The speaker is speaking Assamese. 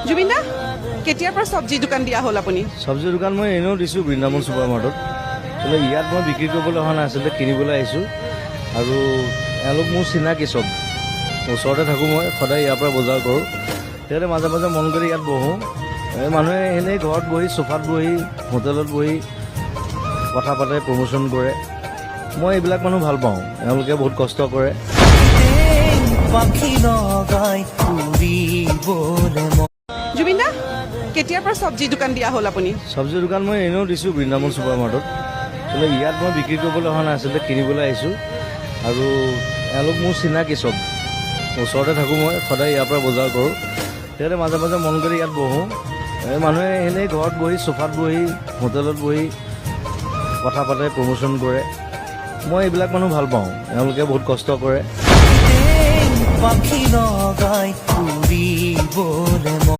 জুবিন দা কেতিয়াৰ পৰা চব্জি দোকান দিয়া হ'ল আপুনি? চব্জি দোকান মই এনেও দিছোঁ বৃন্দাবন ছুপাৰ মাৰ্টত। কিন্তু ইয়াত মই বিক্ৰী কৰিবলৈ অহা নাই, আচলতে কিনিবলৈ আহিছোঁ। আৰু এওঁলোক মোৰ চিনাকি চব, ওচৰতে থাকোঁ, মই সদায় ইয়াৰ পৰা বজাৰ কৰোঁ। সেইকাৰণে মাজে মাজে মন কৰি ইয়াত বহোঁ। মানুহে এনেই ঘৰত বহি, চোফাত বহি, হোটেলত বহি কথা পাতে, প্ৰমোশ্যন কৰে। মই এইবিলাক মানুহ ভাল পাওঁ, এওঁলোকে বহুত কষ্ট কৰে। জুবিন দা কেতিয়াৰ পৰা চব্জি দোকান দিয়া হ'ল আপুনি? চব্জি দোকান মই এনেও দিছোঁ বৃন্দাবন ছুপাৰ মাৰ্টত। কিন্তু ইয়াত মই বিক্ৰী কৰিবলৈ অহা নাই, আচলতে কিনিবলৈ আহিছোঁ। আৰু এওঁলোক মোৰ চিনাকি চব, ওচৰতে থাকোঁ, মই সদায় ইয়াৰ পৰা বজাৰ কৰোঁ। সেইকাৰণে মাজে মাজে মন কৰি ইয়াত বহোঁ। মানুহে এনেই ঘৰত বহি, চোফাত বহি, হোটেলত বহি কথা পাতে, প্ৰমোশ্যন কৰে। মই এইবিলাক মানুহ ভাল পাওঁ, এওঁলোকে বহুত কষ্ট কৰে।